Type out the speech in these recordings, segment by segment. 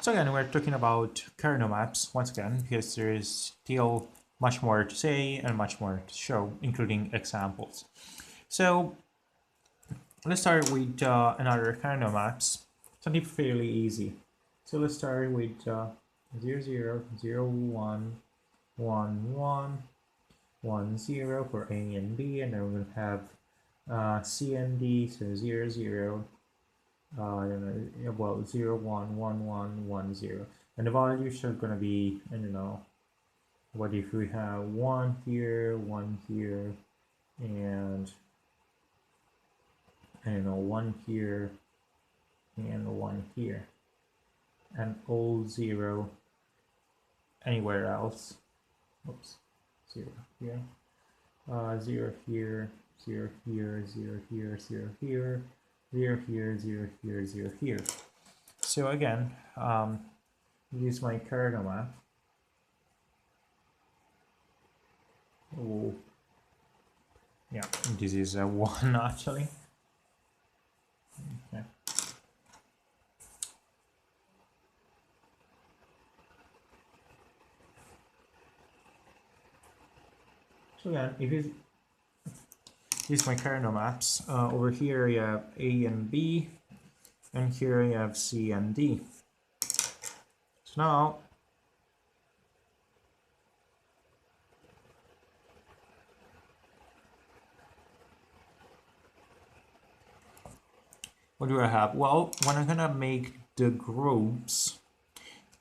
So again, we're talking about Karnaugh maps once again because there is still much more to say and much more to show, including examples. So let's start with another Karnaugh maps, something fairly easy. So let's start with 0, 0, 0, 1, 1, 1, 1, 0 for A and B, and then we're going to have C and D, so 0, 0, well, 0, 1, 1, 1, 1, 0. And the values are going to be, I don't know, what if we have 1 here, and I don't know, 1 here, and 1 here, and all 0 anywhere else. Oops, 0 here, 0 here, 0 here, 0 here, 0 here, 0 here, 0 here, 0 here. So again, this is my Karnaugh map. Oh, yeah, this is a 1 actually. Okay. So again, if it is my Karnaugh maps, over here you have A and B, and here you have C and D. So now what do I have? Well, when I'm gonna make the groups,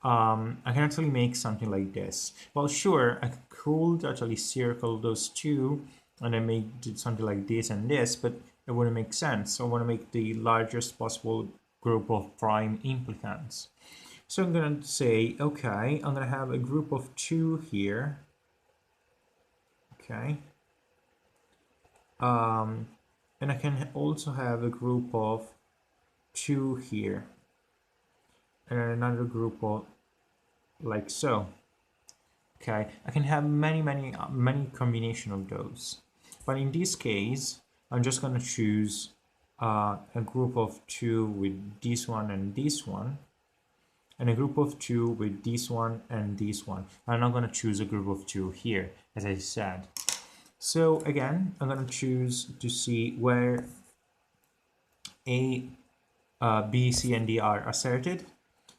I can actually make something like this. Well, sure, I could actually circle those two and then make something like this and this, but it wouldn't make sense. So I want to make the largest possible group of prime implicants. So I'm going to say, okay, I'm going to have a group of 2 here. Okay. And I can also have a group of 2 here. And then another group of like so. Okay, I can have many combination of those. But in this case, I'm just going to choose a group of 2 with this one and this one, and a group of 2 with this one and this one. I'm not going to choose a group of 2 here, as I said. So again, I'm going to choose to see where A, B, C, and D are asserted.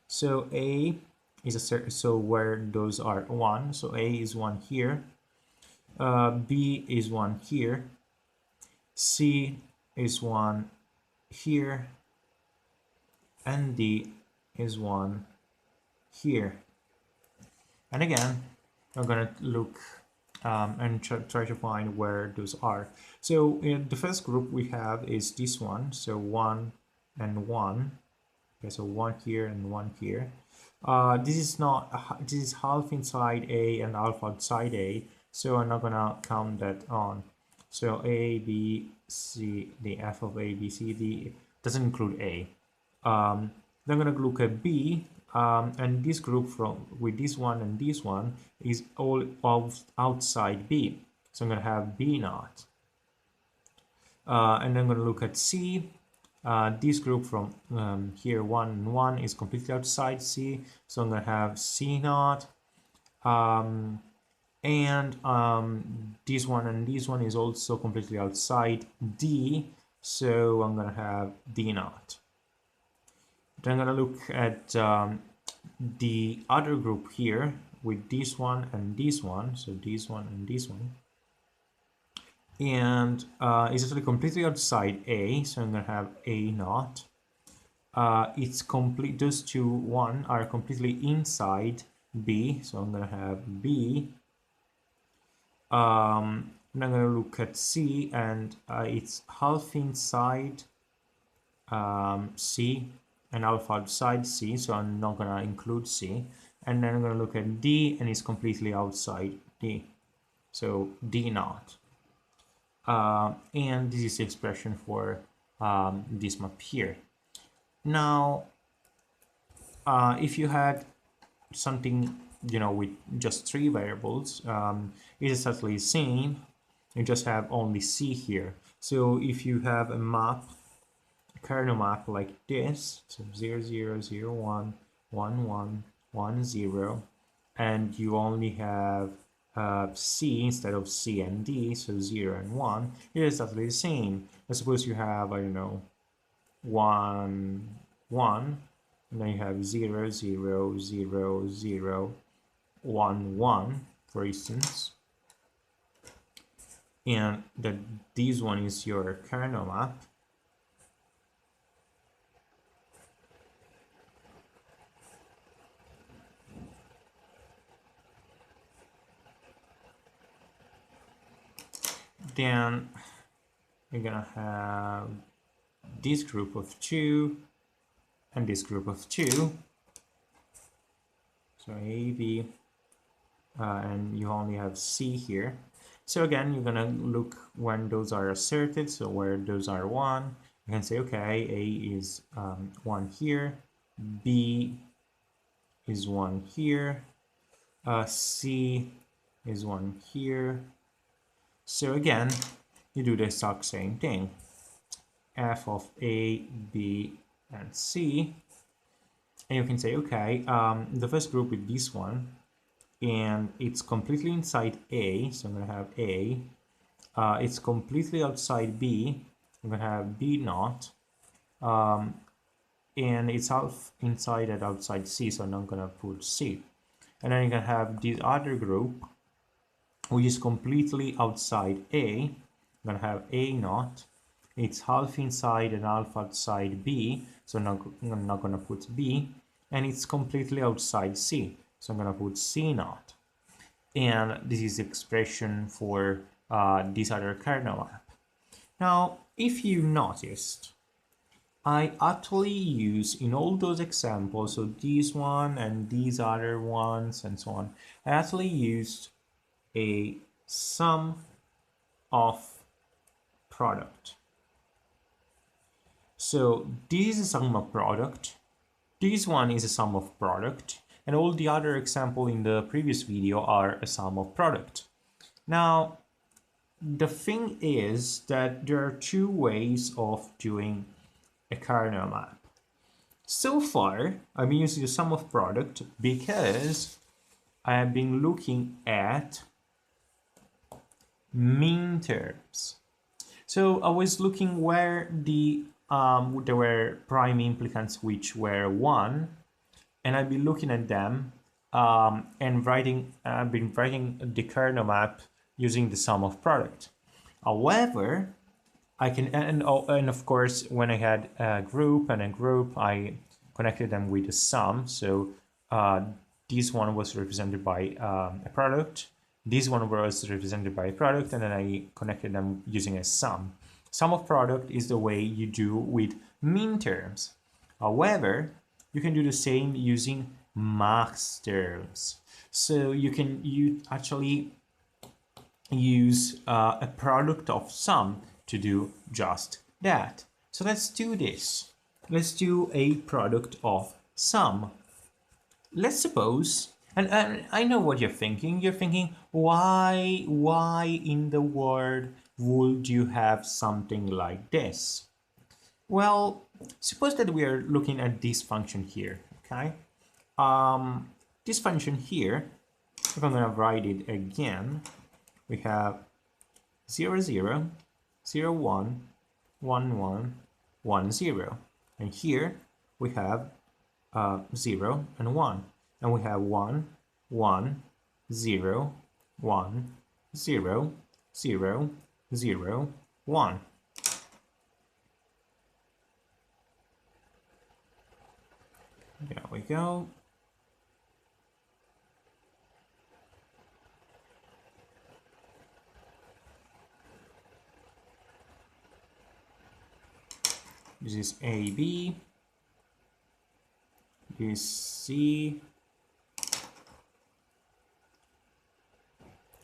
So A is asserted, so where those are 1. So A is 1 here. B is 1 here. C is 1 here. And D is 1 here. And again, I'm going to look and try to find where those are. So in the first group we have is this one. So 1 and 1. Okay, so 1 here and 1 here. This is half inside A and half outside A, so I'm not gonna count that on. So A, B, C, the F of A, B, C, D doesn't include A. Then I'm gonna look at B, and this group with this one and this one is all outside B. So I'm gonna have B naught. And then I'm gonna look at C. This group from here 1 and 1 is completely outside C, so I'm going to have C naught, and this one and this one is also completely outside D, so I'm going to have D naught. Then I'm going to look at the other group here with this one and this one, so this one and this one. And it's actually completely outside A, so I'm going to have A naught. It's complete, those two 1 are completely inside B, so I'm going to have B. And I'm going to look at C, and it's half inside C and half outside C, so I'm not going to include C. And then I'm going to look at D, and it's completely outside D, so D naught. And this is the expression for this map here. Now, if you had something, with just 3 variables, it is exactly the same. You just have only C here. So if you have a map, a Karnaugh map like this, so 0, 0, 0, 1, 1 1 1 0, and you only have C instead of C and D, so 0 and 1. It is exactly the same. I suppose you have, I don't know, 1 1, and then you have 0 0 0 0 1 1, for instance, and that this one is your Karnaugh map. Then you're gonna have this group of 2 and this group of 2, so A, B, and you only have C here. So again, you're gonna look when those are asserted, so where those are 1, you can say, okay, A is 1 here, B is 1 here, C is 1 here. So again, you do the exact same thing. F of A, B, and C. And you can say, okay, the first group with this one, and it's completely inside A, so I'm going to have A. It's completely outside B, I'm going to have B naught. And it's half inside and outside C, so I'm not going to put C. And then you're going to have this other group, which is completely outside A. I'm going to have A naught. It's half inside and half outside B, so I'm not going to put B. And it's completely outside C, so I'm going to put C naught. And this is the expression for this other Karnaugh map. Now, if you noticed, I actually use in all those examples, so this one and these other ones and so on, I actually used a sum of product. So this is a sum of product, this one is a sum of product, and all the other examples in the previous video are a sum of product. Now, the thing is that there are two ways of doing a Karnaugh map. So far, I'm using the sum of product because I have been looking at mean terms. So I was looking where there were prime implicants which were 1, and I've been looking at them and I've been writing the Karnaugh map using the sum of product. However, I can, and of course, when I had a group and a group, I connected them with a sum. So this one was represented by a product. This one was represented by a product, and then I connected them using a sum. Sum of product is the way you do with mean terms. However, you can do the same using max terms. So you actually use a product of sum to do just that. So let's do this. Let's do a product of sum. Let's suppose, and I know what you're thinking. You're thinking, why in the world would you have something like this? Well, suppose that we are looking at this function here, okay? This function here, if I'm gonna write it again, we have 0 0 0 1 1 1 1 0, and here we have 0 and 1, and we have 1 1 0 1 0 0 0 1. There we go. This is AB, this C.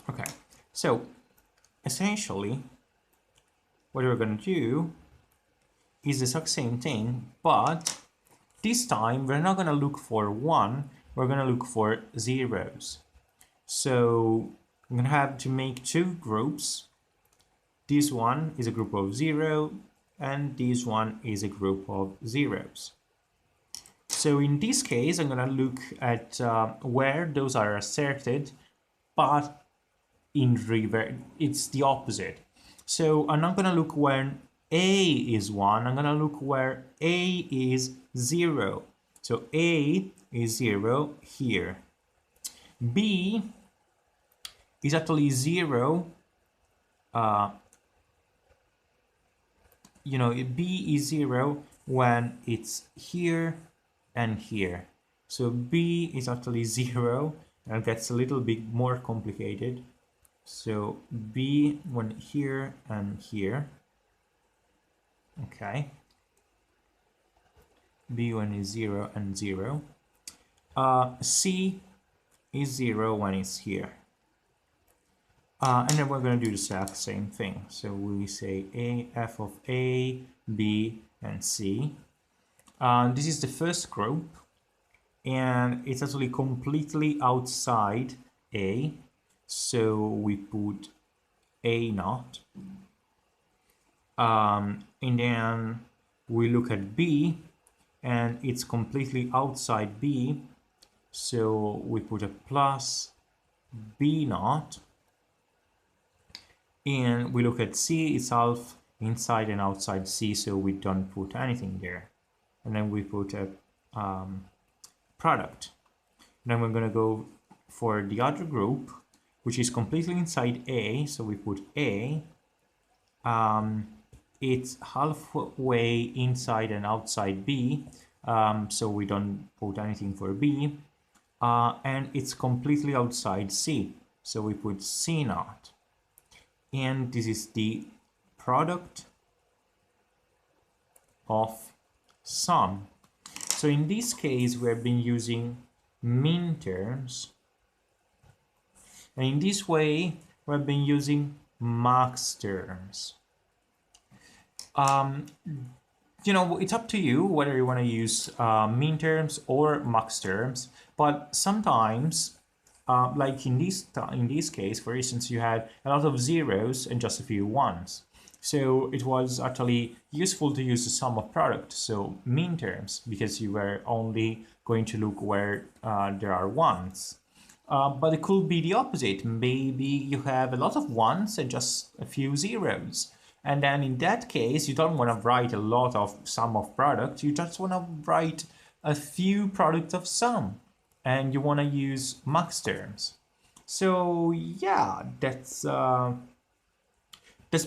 Okay, so essentially what we're going to do is the exact same thing, but this time we're not going to look for 1, we're going to look for zeros. So I'm going to have to make two groups. This one is a group of 0, and this one is a group of zeros. So in this case, I'm going to look at where those are asserted, but in reverse, it's the opposite. So I'm not going to look when A is 1, I'm going to look where A is 0. So A is 0 here. B is actually 0. B is 0 when it's here and here. So B is actually 0, and it gets a little bit more complicated. So B when here and here. Okay. B when is 0 and 0. C is 0 when it's here. And then we're going to do the exact same thing. So we say f of A, B, and C. This is the first group, and it's actually completely outside A. So we put A naught. And then we look at B, and it's completely outside B. So we put a plus B naught. And we look at C itself, inside and outside C, so we don't put anything there. And then we put a product. Then we're going to go for the other group, which is completely inside A, so we put A. It's halfway inside and outside B, so we don't put anything for B. And it's completely outside C, so we put C naught. And this is the product of sum. So in this case, we've been using min terms. And in this way, we've been using max terms. It's up to you whether you want to use min terms or max terms. But sometimes, like in this case, for instance, you had a lot of zeros and just a few ones. So it was actually useful to use the sum of product, so min terms, because you were only going to look where there are ones. But it could be the opposite. Maybe you have a lot of ones and just a few zeros. And then in that case, you don't want to write a lot of sum of product. You just want to write a few products of sum. And you want to use max terms. So yeah, that's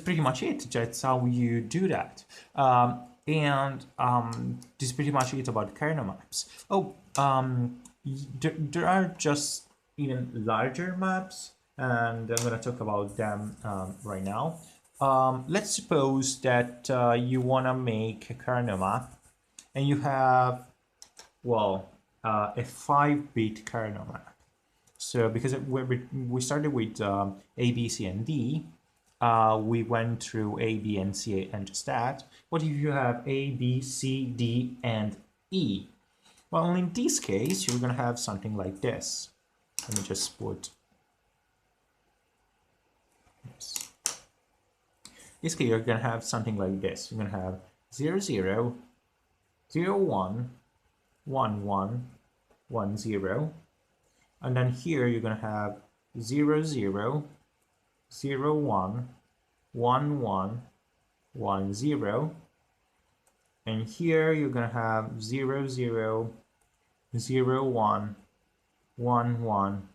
pretty much it. That's how you do that. This is pretty much it about Karnaugh maps. There are just even larger maps, and I'm going to talk about them right now. Let's suppose that you want to make a Karnaugh map, and you have, well, a 5-bit Karnaugh map. So because we started with A, B, C, and D, we went through A, B, and C, and just that. What if you have A, B, C, D, and E? Well, in this case, you're going to have something like this. Let me just put this. In this case, you're going to have something like this. You're going to have 0, 0, 0, 1, 1, 1, 1, 0. And then here you're going to have 0, 0, 0, 1, 1, 1, 1, 0. And here you're going to have 0, 0, 0, 1, 1, 1,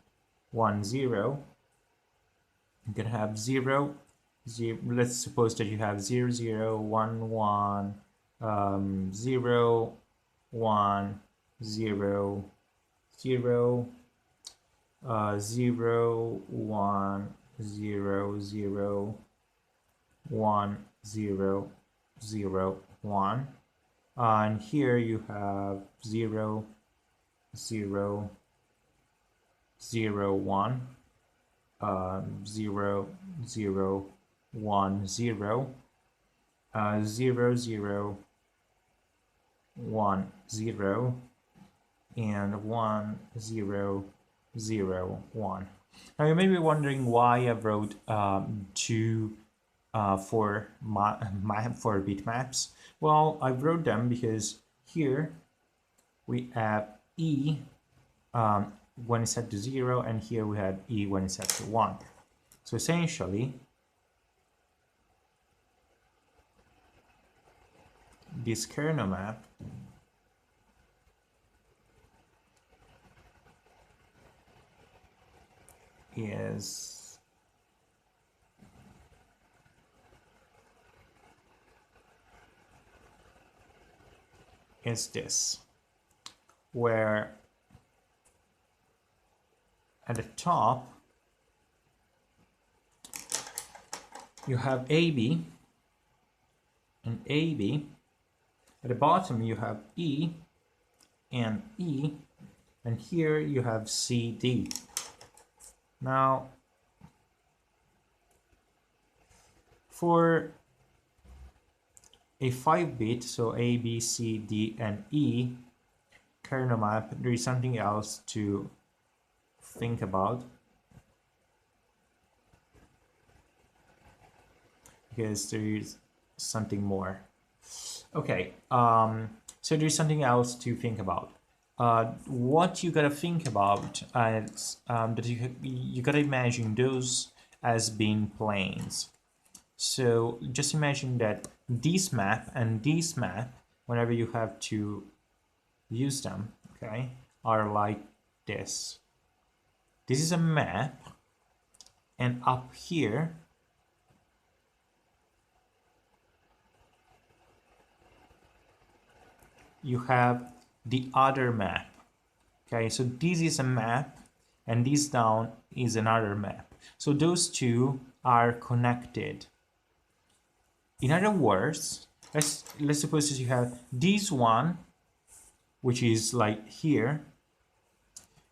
1, 0. You're going to have 0, 0. Let's suppose that you have 0, 0, 1, 1, 0, 1, 0, 0, 0, 1, 0, 0, 1, 0, 0, 1. And here you have 0, 0, 0, 1, 0, 0, 1, 0, 0, 0, 1, 0, and 1, 0, 0, 1. Now you may be wondering why I wrote two 4-bit maps. Well, I wrote them because here we have E when it's set to 0, and here we have E when it's set to 1. So essentially, this Karnaugh map is this, where at the top you have AB and AB. At the bottom you have E and E, and here you have CD. Now, for a 5-bit, so A, B, C, D, and E Karnaugh map, there is something else to think about, because there is something more. Okay, so there's something else to think about. What you gotta think about is that you gotta imagine those as being planes. So just imagine that this map and this map, whenever you have to use them, okay, are like this. This is a map, and up here you have the other map. Okay, so this is a map, and this down is another map. So those two are connected. In other words, let's suppose that you have this one, which is like here,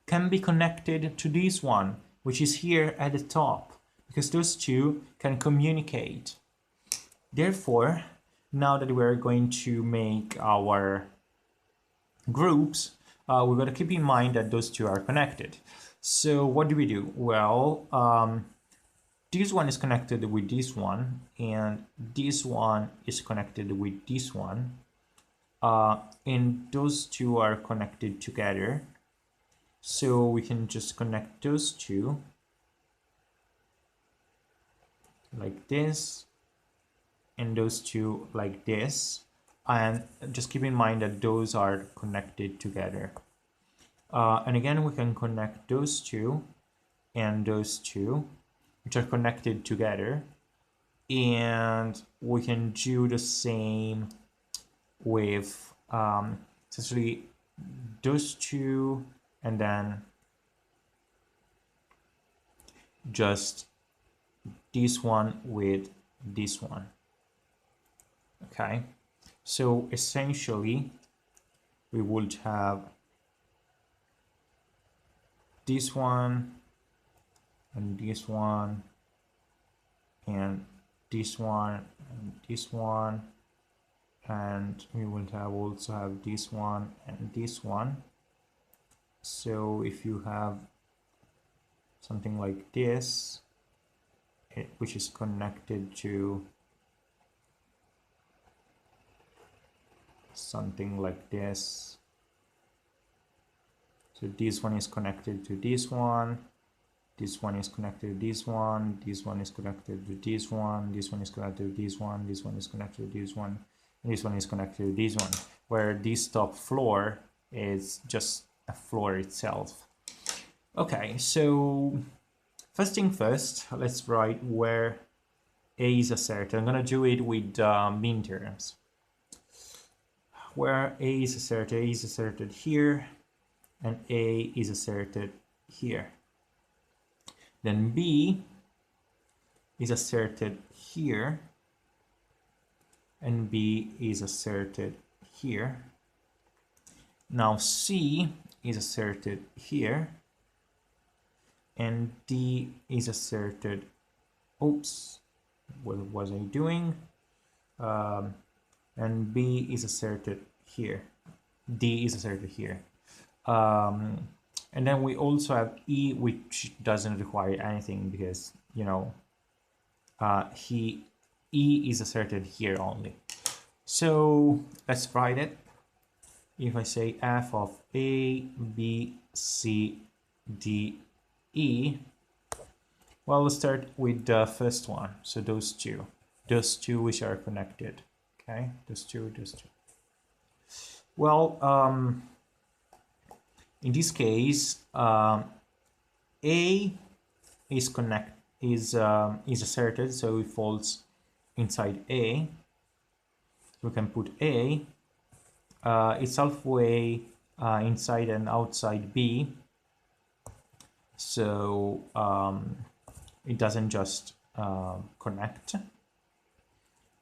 can be connected to this one, which is here at the top, because those two can communicate. Therefore, now that we're going to make our groups, we've got to keep in mind that those two are connected. So what do? Well, this one is connected with this one, and this one is connected with this one, and those two are connected together. So we can just connect those two like this, and those two like this, and just keep in mind that those are connected together. And again, we can connect those two and those two, which are connected together, and we can do the same with essentially those two, and then just this one with this one. Okay, so essentially we would have this one and this one and this one and this one, and we will also have this one and this one. So if you have something like this, which is connected to something like this, so this one is connected to this one is connected to this one is connected to this one is connected to this one is connected to this one, and this one is connected to this one, where this top floor is just a floor itself. Okay, so first thing first, let's write where A is asserted. I'm gonna do it with mean terms. Where A is asserted here, and A is asserted here. Then B is asserted here, and B is asserted here. Now C is asserted here, and D is asserted, oops, what was I doing? And B is asserted here, D is asserted here. And then we also have E, which doesn't require anything because, you know, E is asserted here only. So let's write it. if I say f of A, B, C, D, E, well, let's start with the first one. So those two which are connected. Okay, those two. Well, in this case, A is asserted, so it falls inside A. We can put A. It's halfway inside and outside B, so it doesn't just connect.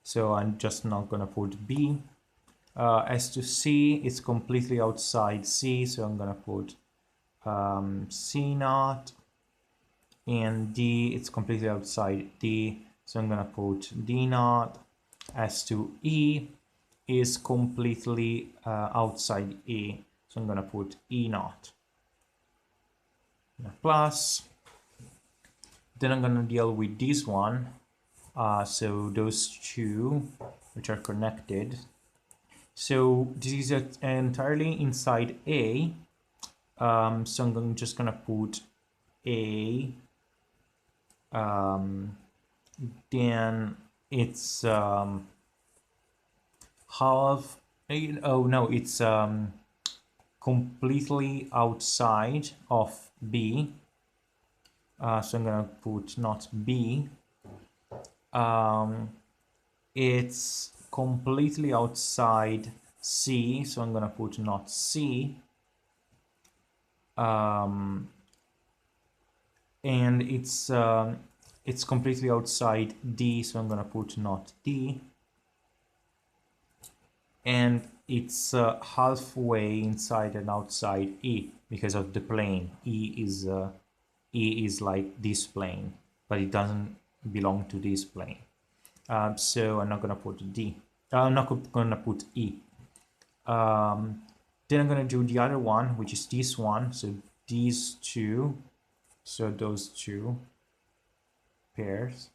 So I'm just not gonna put B. As to C, it's completely outside C, so I'm gonna put C naught. And D, it's completely outside D, so I'm gonna put D naught. As to E, is completely outside E, so I'm gonna put E naught. Plus, then I'm gonna deal with this one. So those two which are connected. So this is entirely inside A. So I'm just gonna put A. Then it's half. Oh no, it's completely outside of B. So I'm gonna put not B. It's completely outside C, so I'm gonna put not C. And it's completely outside D, so I'm gonna put not D. And it's halfway inside and outside E because of the plane. E is like this plane, but it doesn't belong to this plane. So I'm not gonna put D. I'm not gonna put E. Then I'm gonna do the other one, which is this one. So these two. So those two pairs.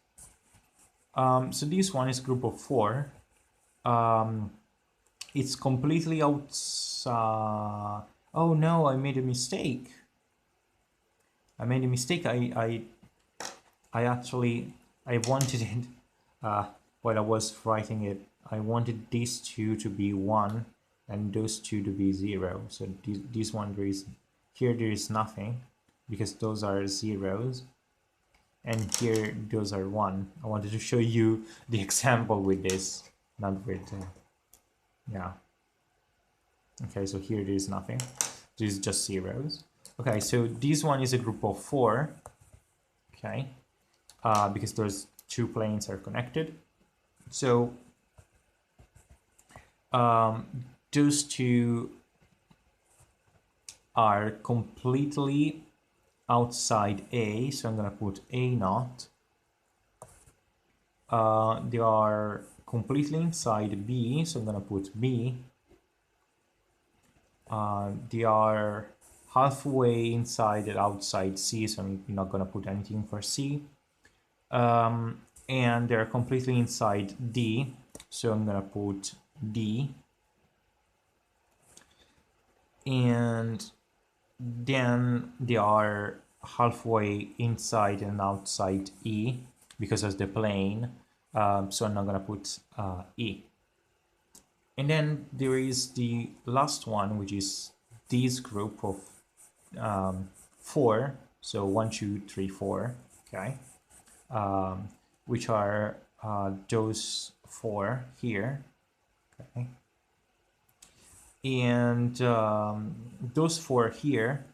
So this one is group of 4. It's completely outside. Oh no, I made a mistake. I actually wanted it while I was writing it. I wanted these two to be 1 and those two to be 0. So this one there is nothing because those are zeros, and here those are 1. I wanted to show you the example with this, not with yeah. Okay, so here there is nothing. This is just zeros. Okay, so this one is a group of 4. Okay, because those two planes are connected. So those two are completely outside A, so I'm gonna put A naught. They are completely inside B, so I'm gonna put B. They are halfway inside and outside C, so I'm not gonna put anything for C. And they're completely inside D, so I'm gonna put D. And then they are halfway inside and outside E because of the plane, so I'm not gonna put E. And then there is the last one, which is this group of 4, so 1, 2, 3, 4, okay, which are those 4 here, okay. And those 4 here,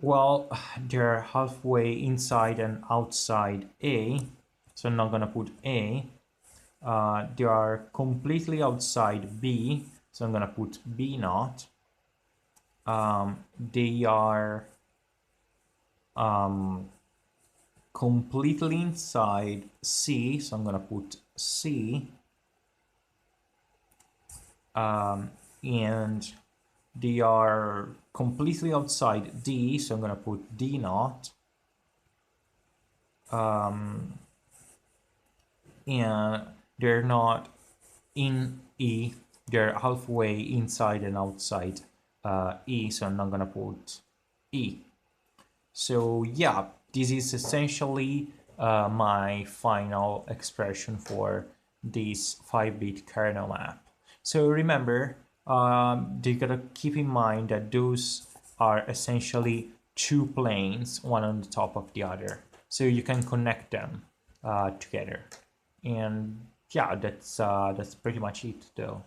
well, they're halfway inside and outside A, so I'm not gonna put A. They are completely outside B, so I'm gonna put B naught. They are completely inside C, so I'm gonna put C. And they are completely outside D, so I'm gonna put D naught. And they're not in E they're halfway inside and outside E, so I'm not gonna put E. So yeah, this is essentially my final expression for this 5-bit kernel map. So remember, you gotta keep in mind that those are essentially two planes, one on the top of the other. So you can connect them together. And yeah, that's pretty much it though.